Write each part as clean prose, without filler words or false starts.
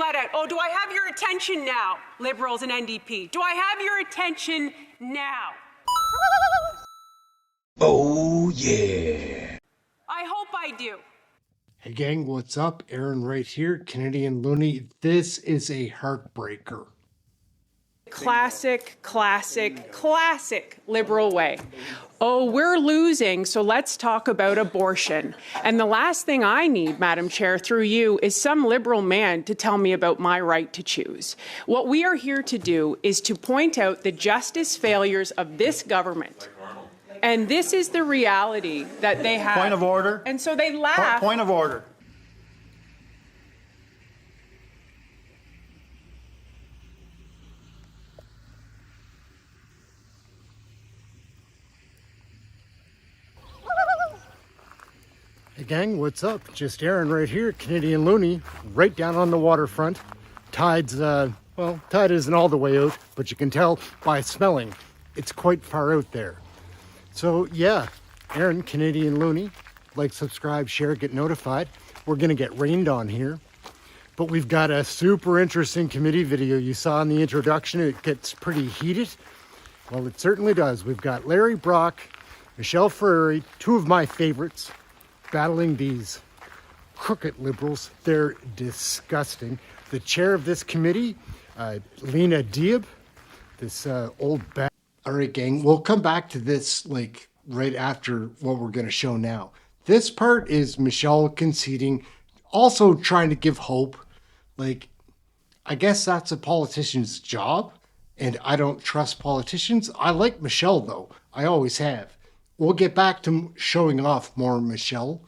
let out. Oh, do I have your attention now, Liberals and NDP? Do I have your attention now? Oh, yeah. I hope I do. Hey gang, what's up? Aaron right here, Canadian Looney. This is a heartbreaker. Classic, classic, classic Liberal way. Oh, we're losing, so let's talk about abortion. And the last thing I need, Madam Chair, through you, is some Liberal man to tell me about my right to choose. What we are here to do is to point out the justice failures of this government. And this is the reality that they have. Point of order. And so they laugh. Point of order. Hey gang, what's up? Just Aaron right here, Canadian Looney, right down on the waterfront. Tide's, well, tide isn't all the way out, but you can tell by smelling. It's quite far out there. So yeah, Aaron, Canadian Looney, like, subscribe, share, get notified. We're gonna get rained on here. But we've got a super interesting committee video. You saw in the introduction, it gets pretty heated. Well, it certainly does. We've got Larry Brock, Michelle Ferreri, two of my favorites, battling these crooked Liberals. They're disgusting. The chair of this committee, Lena Diab, this old bat. All right, gang, we'll come back to this like right after what we're going to show now. This part is Michelle conceding, also trying to give hope. Like, I guess that's a politician's job, and I don't trust politicians. I like Michelle, though. I always have. We'll get back to showing off more Michelle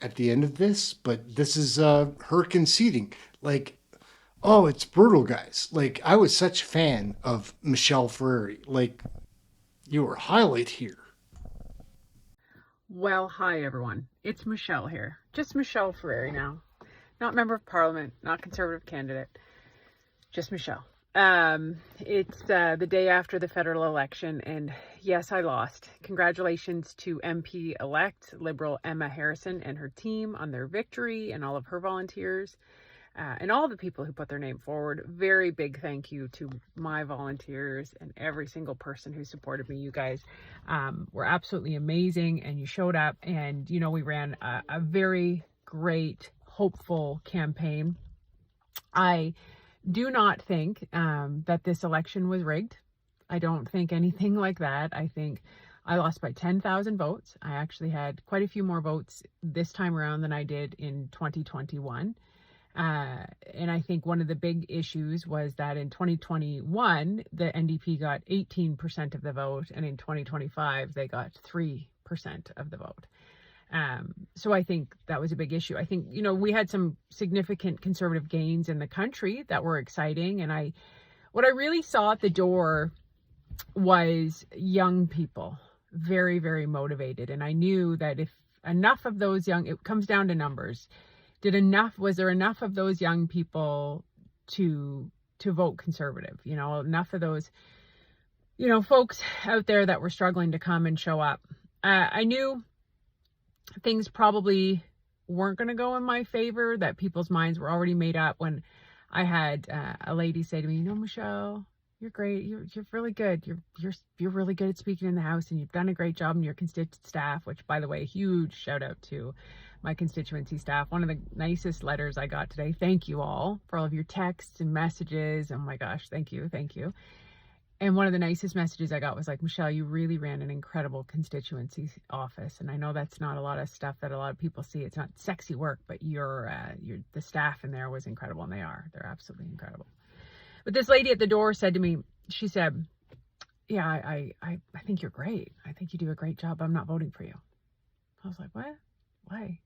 at the end of this, but this is her conceding. Like, oh, it's brutal, guys. Like, I was such a fan of Michelle Ferreri. Like, you were a highlight here. Well, hi everyone. It's Michelle here. Just Michelle Ferreri now. Not Member of Parliament, not Conservative candidate. Just Michelle. It's the day after the federal election, and yes, I lost. Congratulations to MP-elect Liberal Emma Harrison and her team on their victory, and all of her volunteers, and all the people who put their name forward. Very big thank you to my volunteers and every single person who supported me. You guys were absolutely amazing, and you showed up, and you know, we ran a very great, hopeful campaign. I do not think that this election was rigged. I don't think anything like that. I think I lost by 10,000 votes. I actually had quite a few more votes this time around than I did in 2021. And I think one of the big issues was that in 2021, the NDP got 18% of the vote, and in 2025, they got 3% of the vote. So I think that was a big issue. I think, you know, we had some significant conservative gains in the country that were exciting. And what I really saw at the door was young people, very, very motivated. And I knew that if enough of those it comes down to numbers. Was there enough of those young people to vote Conservative? You know, enough of those, you know, folks out there that were struggling to come and show up. I knew things probably weren't going to go in my favor, that people's minds were already made up when I had a lady say to me, you know, Michelle, you're great. You're really good. You're really good at speaking in the House, and you've done a great job in your constituent staff, which, by the way, huge shout out to my constituency staff. One of the nicest letters I got today. Thank you all for all of your texts and messages. Oh my gosh. Thank you. Thank you. And one of the nicest messages I got was like, Michelle, you really ran an incredible constituency office. And I know that's not a lot of stuff that a lot of people see. It's not sexy work, but the staff in there was incredible, and they're absolutely incredible. But this lady at the door said to me, she said, yeah, I think you're great. I think you do a great job. I'm not voting for you. I was like, what? Why?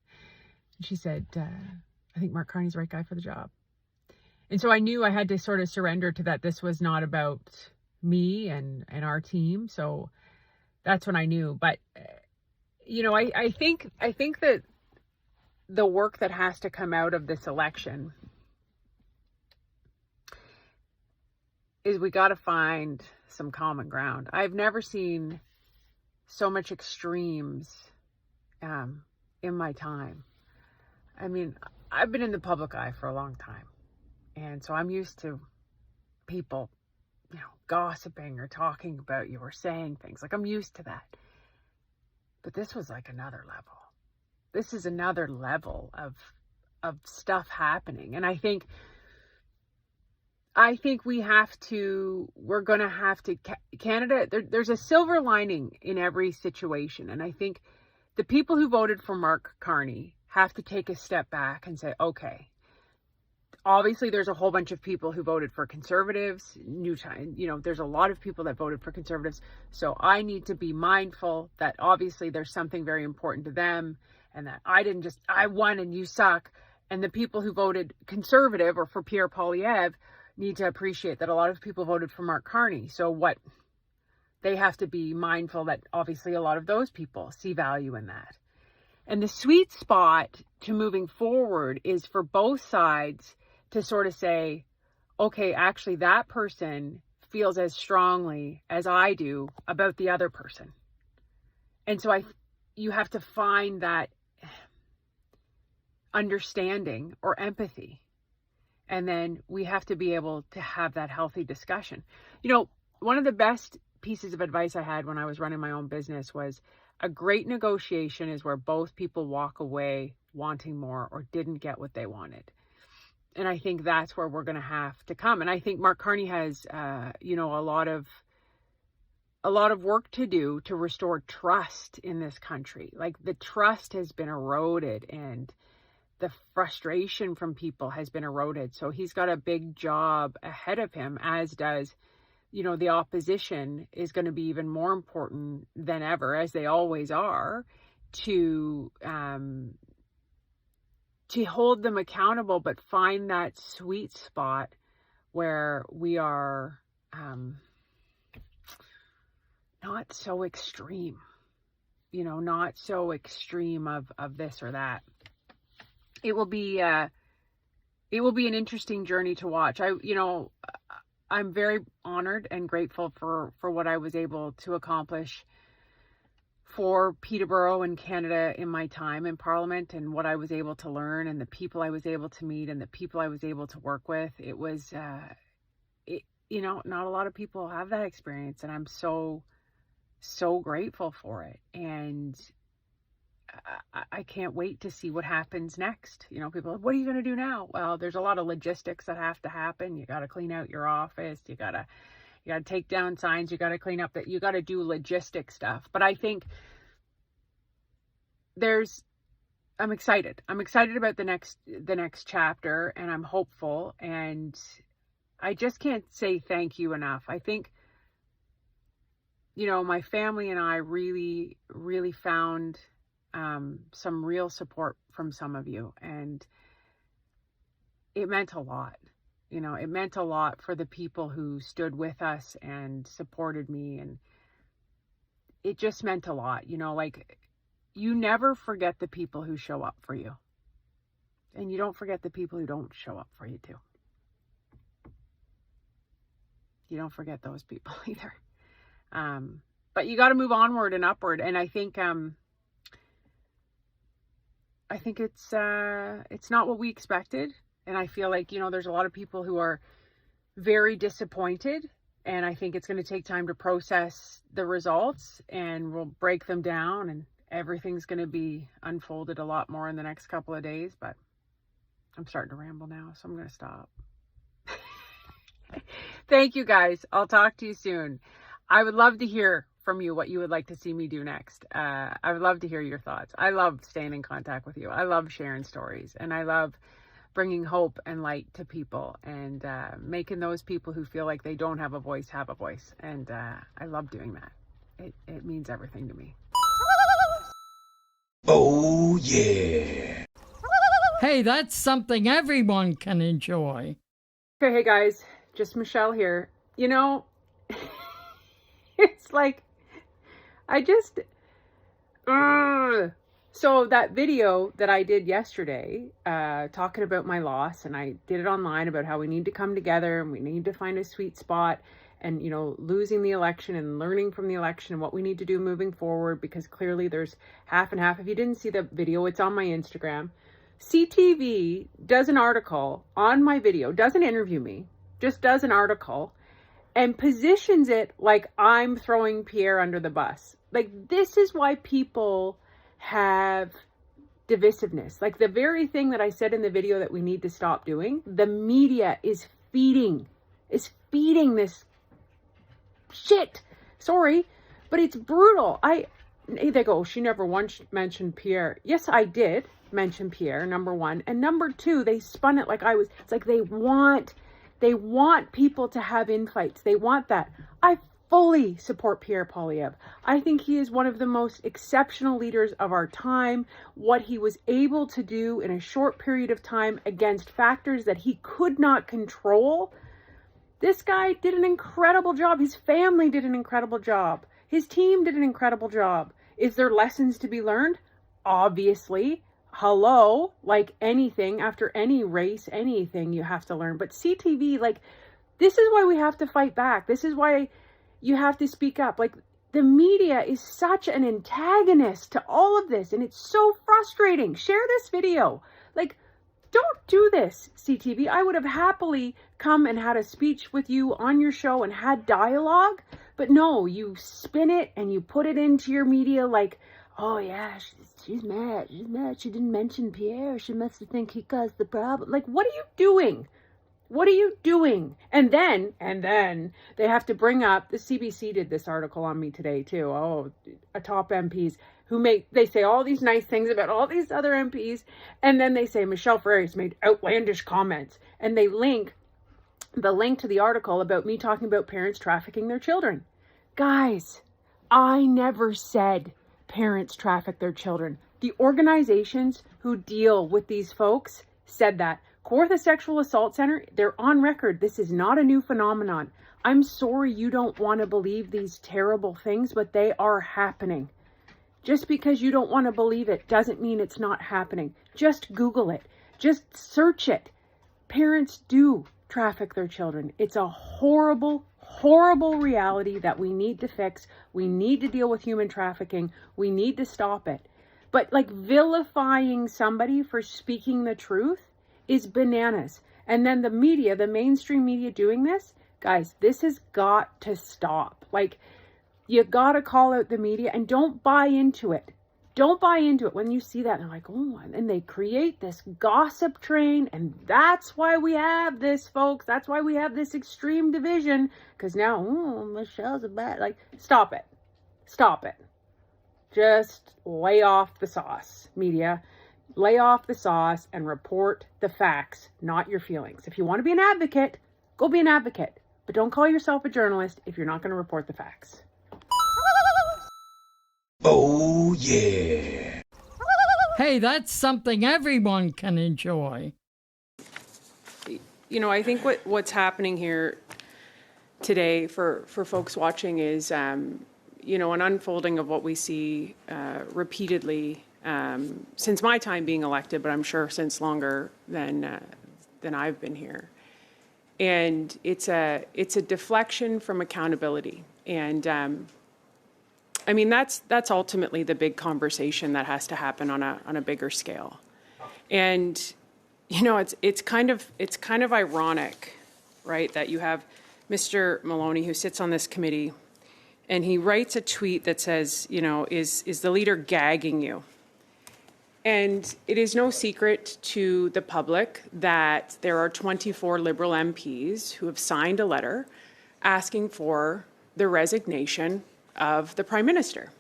And she said, I think Mark Carney's the right guy for the job. And so I knew I had to sort of surrender to that. This was not about me and our team. So that's when I knew. But, you know, I think that the work that has to come out of this election is we got to find some common ground. I've never seen so much extremes in my time. I mean, I've been in the public eye for a long time. And so I'm used to people, gossiping or talking about you or saying things. Like, I'm used to that. But this was like another level. This is another level of stuff happening. And I think we're going to have to, Canada, there's a silver lining in every situation. And I think the people who voted for Mark Carney have to take a step back and say, okay, obviously there's a whole bunch of people who voted for Conservatives, there's a lot of people that voted for Conservatives. So I need to be mindful that obviously there's something very important to them, and that I won and you suck. And the people who voted Conservative or for Pierre Poilievre need to appreciate that a lot of people voted for Mark Carney. So they have to be mindful that obviously a lot of those people see value in that. And the sweet spot to moving forward is for both sides to sort of say, okay, actually that person feels as strongly as I do about the other person. And so you have to find that understanding or empathy. And then we have to be able to have that healthy discussion. One of the best pieces of advice I had when I was running my own business was, a great negotiation is where both people walk away wanting more or didn't get what they wanted. And I think that's where we're going to have to come. And I think Mark Carney has, a lot of work to do to restore trust in this country. Like, the trust has been eroded and the frustration from people has been eroded. So he's got a big job ahead of him, as does, the opposition is going to be even more important than ever, as they always are, to hold them accountable, but find that sweet spot where we are not so extreme, not so extreme of this or that. It will be an interesting journey to watch. I'm very honored and grateful for what I was able to accomplish for Peterborough and Canada in my time in Parliament, and what I was able to learn, and the people I was able to meet, and the people I was able to work with. It was, not a lot of people have that experience, and I'm so, so grateful for it. And I can't wait to see what happens next. People are like, what are you going to do now? Well, there's a lot of logistics that have to happen. You got to clean out your office. You got to take down signs. You got to clean up that. You got to do logistic stuff. But I think I'm excited. I'm excited about the next chapter, and I'm hopeful. And I just can't say thank you enough. I think, my family and I really, really found some real support from some of you, and it meant a lot. It meant a lot for the people who stood with us and supported me, and it just meant a lot. You never forget the people who show up for you, and you don't forget the people who don't show up for you too. You don't forget those people either. But you got to move onward and upward, and I think it's not what we expected. And I feel like, there's a lot of people who are very disappointed, and I think it's going to take time to process the results, and we'll break them down, and everything's going to be unfolded a lot more in the next couple of days. But I'm starting to ramble now, so I'm going to stop. Thank you guys. I'll talk to you soon. I would love to hear from you what you would like to see me do next. I would love to hear your thoughts. I love staying in contact with you. I love sharing stories, and I love bringing hope and light to people, and making those people who feel like they don't have a voice have a voice. And I love doing that. It means everything to me. Oh yeah. Hey, that's something everyone can enjoy. Okay, hey guys, just Michelle here. It's like, so that video that I did yesterday, talking about my loss, and I did it online about how we need to come together and we need to find a sweet spot, and, losing the election and learning from the election and what we need to do moving forward, because clearly there's half and half. If you didn't see the video, it's on my Instagram. CTV does an article on my video, doesn't interview me, just does an article and positions it like I'm throwing Pierre under the bus. Like, this is why people have divisiveness. Like, the very thing that I said in the video that we need to stop doing, the media is feeding this shit. Sorry, but it's brutal. They go, she never once mentioned Pierre. Yes, I did mention Pierre, number one. And number two, they spun it like it's like they want people to have infights. They want that. I fully support Pierre Poilievre. I think he is one of the most exceptional leaders of our time. What he was able to do in a short period of time against factors that he could not control. This guy did an incredible job. His family did an incredible job. His team did an incredible job. Is there lessons to be learned? Obviously. Hello, like anything, after any race, anything you have to learn. But CTV, like, this is why we have to fight back. This is why you have to speak up. Like, the media is such an antagonist to all of this, and it's so frustrating. Share this video. Like, don't do this, CTV. I would have happily come and had a speech with you on your show and had dialogue, but no, you spin it and you put it into your media like, oh yeah, she's mad. She's mad. She didn't mention Pierre. She must have think he caused the problem. Like, what are you doing? What are you doing? And then they have to bring up, the CBC did this article on me today too. Oh, a top MPs they say all these nice things about all these other MPs. And then they say Michelle Ferreri's made outlandish comments. And they link to the article about me talking about parents trafficking their children. Guys, I never said parents traffic their children. The organizations who deal with these folks said that. Kawartha Sexual Assault Center, they're on record. This is not a new phenomenon. I'm sorry you don't want to believe these terrible things, but they are happening. Just because you don't want to believe it doesn't mean it's not happening. Just Google it. Just search it. Parents do traffic their children. It's a horrible, horrible reality that we need to fix. We need to deal with human trafficking. We need to stop it. But like, vilifying somebody for speaking the truth is bananas. And then the media, the mainstream media doing this, guys, this has got to stop. Like, you got to call out the media and don't buy into it. Don't buy into it when you see that. And they're like, oh, and they create this gossip train. And that's why we have this, folks. That's why we have this extreme division. Because now, oh, Michelle's a bad, like, stop it. Stop it. Just lay off the sauce, media. Lay off the sauce and report the facts, not your feelings. If you want to be an advocate, go be an advocate. But don't call yourself a journalist if you're not going to report the facts. Oh, yeah. Hey, that's something everyone can enjoy. You know, I think what's happening here today for folks watching is, you know, an unfolding of what we see repeatedly since my time being elected, but I'm sure since longer than I've been here. And it's a deflection from accountability. And I mean, that's ultimately the big conversation that has to happen on a bigger scale. And you know, it's kind of ironic, right, that you have Mr. Maloney, who sits on this committee, and he writes a tweet that says, you know, is the leader gagging you? And it is no secret to the public that there are 24 Liberal MPs who have signed a letter asking for the resignation of the Prime Minister.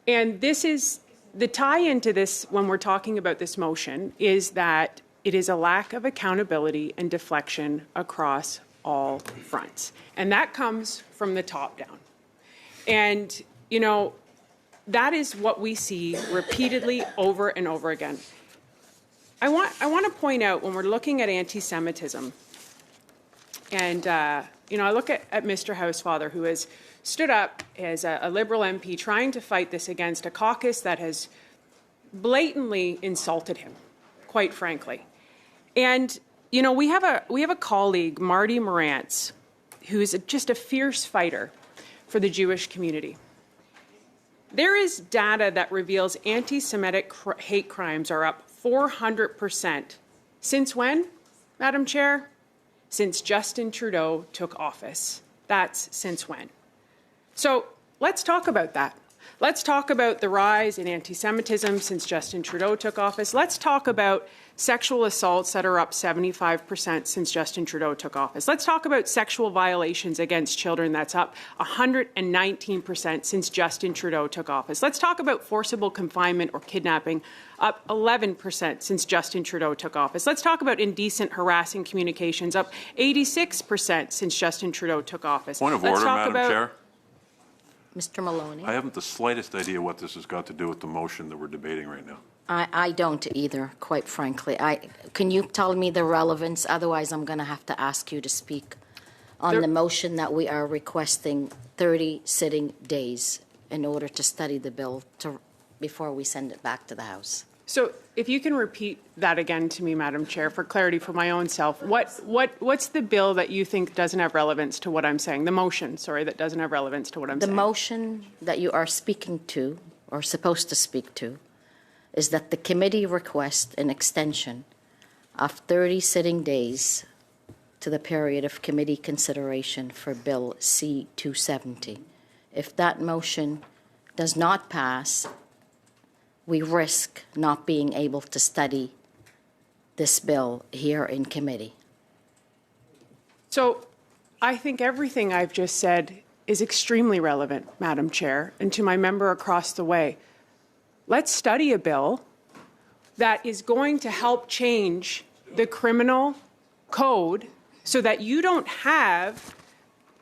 And this is the tie-in to this when we're talking about this motion, is that it is a lack of accountability and deflection across all fronts. And that comes from the top down. And, you know, that is what we see repeatedly over and over again. I want to point out, when we're looking at anti-Semitism, and, you know, I look at Mr. Housefather, who has stood up as a Liberal MP trying to fight this against a caucus that has blatantly insulted him, quite frankly. And, you know, we have a colleague, Marty Morantz, who is just a fierce fighter for the Jewish community. There is data that reveals anti-Semitic hate crimes are up 400%. Since when, Madam Chair? Since Justin Trudeau took office. That's since when. So let's talk about that. Let's talk about the rise in anti-Semitism since Justin Trudeau took office. Let's talk about sexual assaults that are up 75% since Justin Trudeau took office. Let's talk about sexual violations against children that's up 119% since Justin Trudeau took office. Let's talk about forcible confinement or kidnapping, up 11% since Justin Trudeau took office. Let's talk about indecent, harassing communications, up 86% since Justin Trudeau took office. Point of order, Madam Chair. Mr. Maloney? I haven't the slightest idea what this has got to do with the motion that we're debating right now. I don't either, quite frankly. Can you tell me the relevance? Otherwise, I'm going to have to ask you to speak on the motion that we are requesting 30 sitting days in order to study the bill before we send it back to the House. So if you can repeat that again to me, Madam Chair, for clarity for my own self, what's the bill that you think doesn't have relevance to what I'm saying? The motion, sorry, that doesn't have relevance to what I'm saying. The motion that you are speaking to, or supposed to speak to, is that the committee request an extension of 30 sitting days to the period of committee consideration for Bill C-270. If that motion does not pass, we risk not being able to study this bill here in committee. So I think everything I've just said is extremely relevant, Madam Chair, and to my member across the way. Let's study a bill that is going to help change the criminal code so that you don't have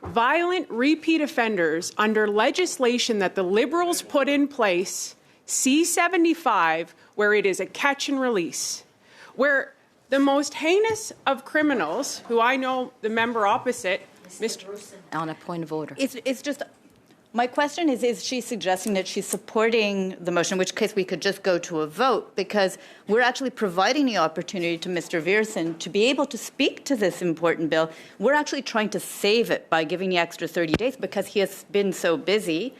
violent repeat offenders under legislation that the Liberals put in place, C-75, where it is a catch and release, where the most heinous of criminals, who I know the member opposite, Mr. On a point of order. It's just, my question is she suggesting that she's supporting the motion, in which case we could just go to a vote, because we're actually providing the opportunity to Mr. Viersen to be able to speak to this important bill. We're actually trying to save it by giving the extra 30 days because he has been so busy.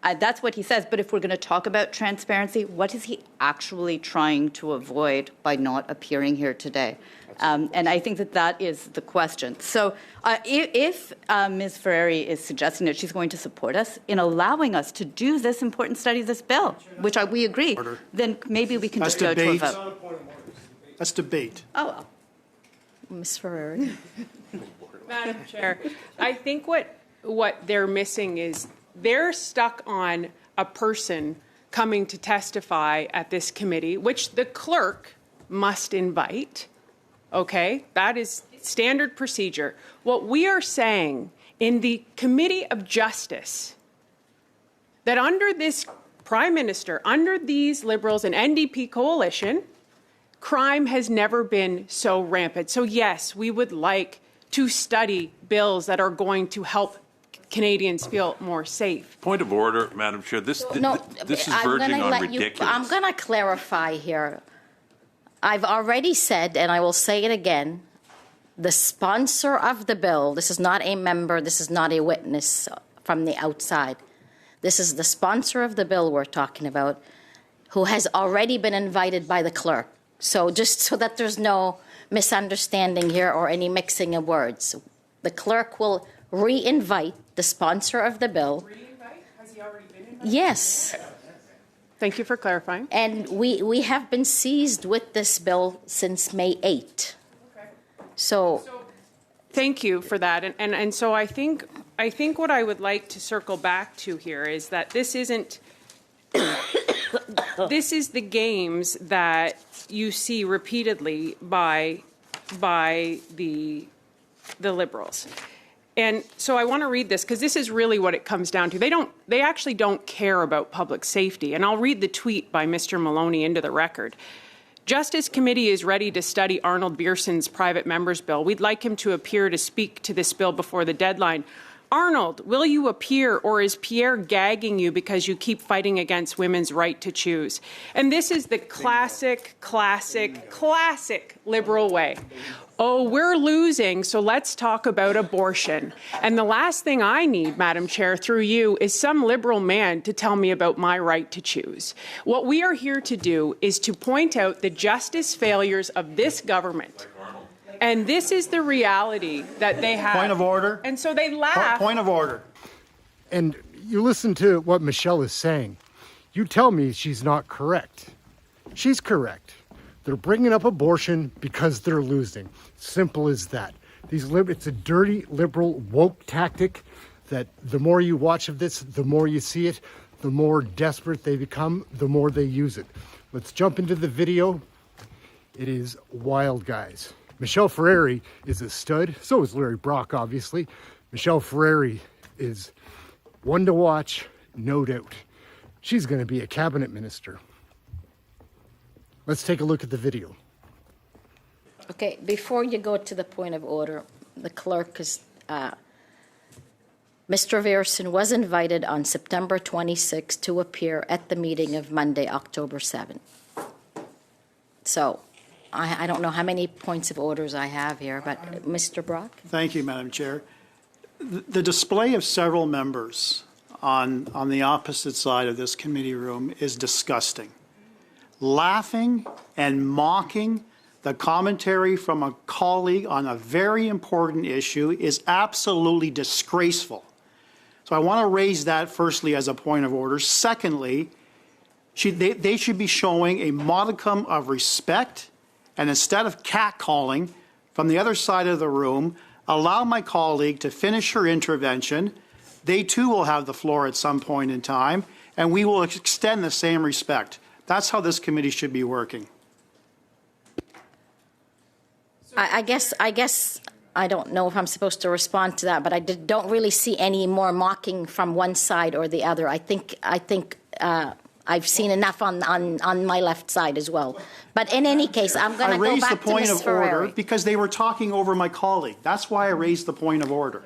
That's what he says. But if we're going to talk about transparency, what is he actually trying to avoid by not appearing here today? And I think that is the question. So if Ms. Ferreri is suggesting that she's going to support us in allowing us to do this important study, this bill, which we agree, then maybe we can just go to a vote. That's debate. Oh, well. Ms. Ferreri. Madam Chair, I think what they're missing is they're stuck on a person coming to testify at this committee, which the clerk must invite. Okay, that is standard procedure. What we are saying in the Committee of Justice, that under this Prime Minister, under these Liberals and NDP coalition, crime has never been so rampant. So yes, we would like to study bills that are going to help Canadians feel more safe. Point of order, Madam Chair. This is verging on ridiculous. I'm going to clarify here. I've already said, and I will say it again, the sponsor of the bill, this is not a member, this is not a witness from the outside. This is the sponsor of the bill we're talking about, who has already been invited by the clerk. So just so that there's no misunderstanding here or any mixing of words, the clerk will re-invite the sponsor of the bill. Re-invite? Has he already been invited? Yes. Thank you for clarifying. And we have been seized with this bill since May 8. Okay. So thank you for that. And so I think what I would like to circle back to here is that this isn't this is the games that you see repeatedly by the Liberals. And so I want to read this because this is really what it comes down to. They actually don't care about public safety. And I'll read the tweet by Mr. Maloney into the record. Justice Committee is ready to study Arnold Viersen's private member's bill. We'd like him to appear to speak to this bill before the deadline. Arnold, will you appear, or is Pierre gagging you because you keep fighting against women's right to choose? And this is the classic liberal way. Oh, we're losing, so let's talk about abortion. And the last thing I need, Madam Chair, through you, is some liberal man to tell me about my right to choose. What we are here to do is to point out the justice failures of this government. And this is the reality that they have. Point of order. And so they laugh. Point of order. And you listen to what Michelle is saying. You tell me she's not correct. She's correct. They're bringing up abortion because they're losing. Simple as that. It's a dirty liberal woke tactic that the more you watch of this, the more you see it, the more desperate they become, the more they use it. Let's jump into the video. It is wild, guys. Michelle Ferreri is a stud. So is Larry Brock, obviously. Michelle Ferreri is one to watch, no doubt. She's going to be a cabinet minister. Let's take a look at the video. Okay, before you go to the point of order, the clerk is, Mr. Viersen was invited on September 26 to appear at the meeting of Monday, October 7. So I don't know how many points of orders I have here, but Mr. Brock? Thank you, Madam Chair. The display of several members on the opposite side of this committee room is disgusting. Laughing and mocking the commentary from a colleague on a very important issue is absolutely disgraceful. So I want to raise that firstly as a point of order. Secondly, they should be showing a modicum of respect, and instead of catcalling from the other side of the room, allow my colleague to finish her intervention. They too will have the floor at some point in time, and we will extend the same respect. That's how this committee should be working. I guess I don't know if I'm supposed to respond to that, but I don't really see any more mocking from one side or the other. I think I've seen enough on my left side as well. But in any case, I'm going to go back to Ms. Ferreri. I raised the point of order because they were talking over my colleague. That's why I raised the point of order.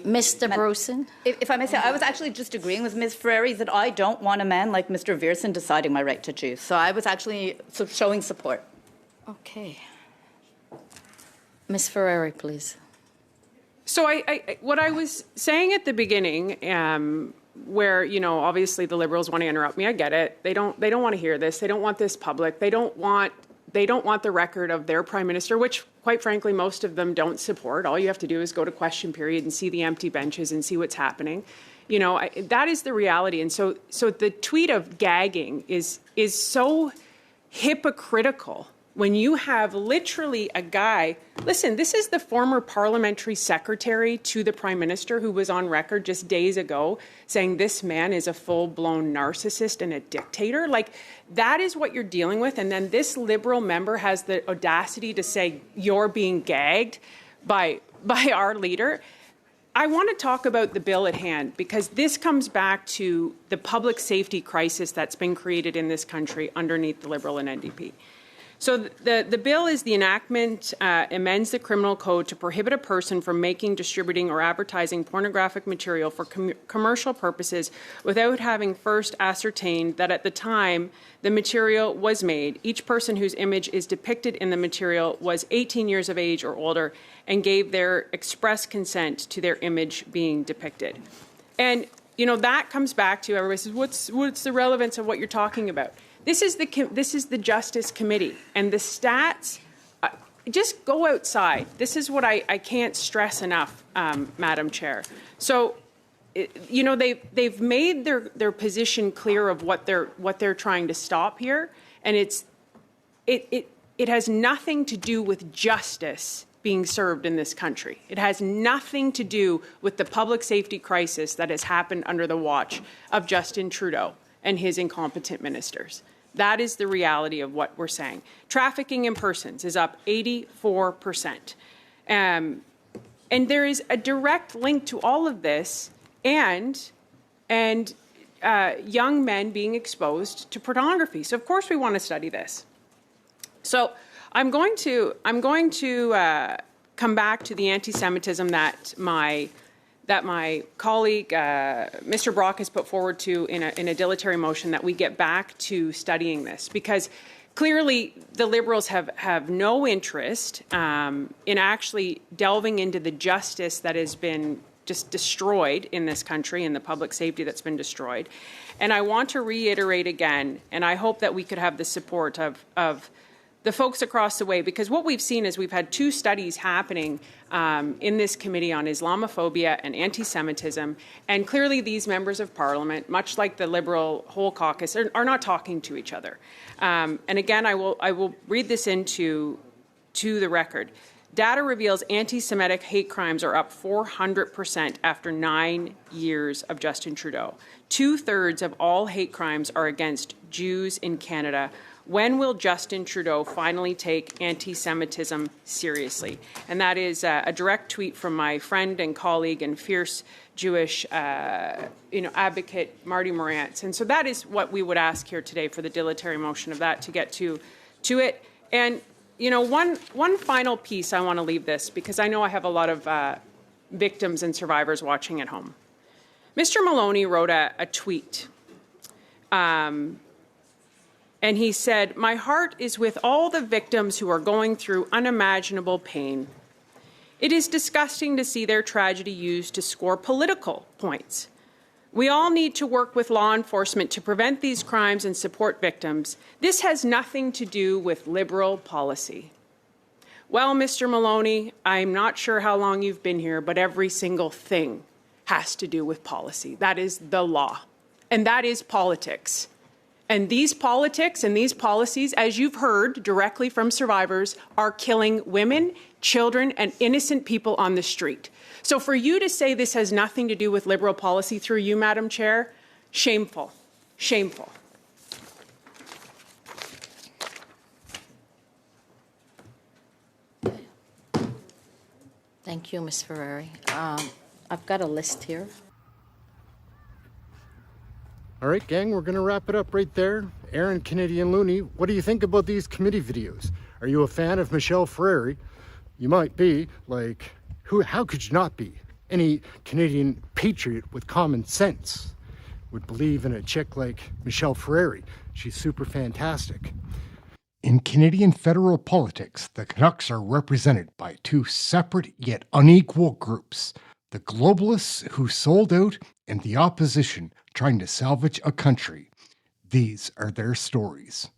Mr. Bruson? If I may say, I was actually just agreeing with Ms. Ferreri that I don't want a man like Mr. Viersen deciding my right to choose. So I was actually showing support. Okay. Ms. Ferreri, please. So what I was saying at the beginning, where, you know, obviously the Liberals want to interrupt me. I get it. They don't want to hear this. They don't want this public. They don't want the record of their Prime Minister, which, quite frankly, most of them don't support. All you have to do is go to question period and see the empty benches and see what's happening. You know, that is the reality. And so the tweet of gagging is so hypocritical when you have literally a guy. Listen, this is the former parliamentary secretary to the Prime Minister who was on record just days ago saying this man is a full-blown narcissist and a dictator. Like, that is what you're dealing with. And then this Liberal member has the audacity to say you're being gagged by our leader. I want to talk about the bill at hand because this comes back to the public safety crisis that's been created in this country underneath the Liberal and NDP. So the bill is the enactment amends the criminal code to prohibit a person from making, distributing, or advertising pornographic material for commercial purposes without having first ascertained that at the time the material was made, each person whose image is depicted in the material was 18 years of age or older and gave their express consent to their image being depicted. And, you know, that comes back to everybody says, what's the relevance of what you're talking about? This is the Justice Committee, and the stats, just go outside. This is what I can't stress enough, Madam Chair. So, you know, they've made their position clear of what they're trying to stop here, and it has nothing to do with justice being served in this country. It has nothing to do with the public safety crisis that has happened under the watch of Justin Trudeau and his incompetent ministers. That is the reality of what we're saying. Trafficking in persons is up 84%. And there is a direct link to all of this and young men being exposed to pornography. So of course we want to study this. So I'm going to come back to the anti-Semitism that my colleague, Mr. Brock, has put forward to in a dilatory motion, that we get back to studying this, because clearly the Liberals have no interest in actually delving into the justice that has been just destroyed in this country and the public safety that's been destroyed. And I want to reiterate again, and I hope that we could have the support of the folks across the way, because what we've seen is we've had 2 studies happening in this committee on Islamophobia and anti-Semitism, and clearly these members of Parliament, much like the Liberal whole caucus, are not talking to each other. And again, I will read this into the record. Data reveals anti-Semitic hate crimes are up 400% after 9 years of Justin Trudeau. 2/3 of all hate crimes are against Jews in Canada. When will Justin Trudeau finally take anti-Semitism seriously? And that is a direct tweet from my friend and colleague and fierce Jewish advocate, Marty Morantz. And so that is what we would ask here today for the dilatory motion of that to get to it. And one final piece I want to leave this, because I know I have a lot of victims and survivors watching at home. Mr. Maloney wrote a tweet. And he said, "My heart is with all the victims who are going through unimaginable pain. It is disgusting to see their tragedy used to score political points. We all need to work with law enforcement to prevent these crimes and support victims. This has nothing to do with Liberal policy." Well, Mr. Maloney, I'm not sure how long you've been here, but every single thing has to do with policy. That is the law, and that is politics. And these politics and these policies, as you've heard directly from survivors, are killing women, children, and innocent people on the street. So for you to say this has nothing to do with Liberal policy, through you, Madam Chair, shameful, shameful. Thank you, Ms. Ferreri. I've got a list here. All right, gang, we're going to wrap it up right there. Aaron, Canadian Looney, what do you think about these committee videos? Are you a fan of Michelle Ferreri? You might be. Like, how could you not be? Any Canadian patriot with common sense would believe in a chick like Michelle Ferreri. She's super fantastic. In Canadian federal politics, the Canucks are represented by 2 separate yet unequal groups: the globalists who sold out and the opposition trying to salvage a country. These are their stories.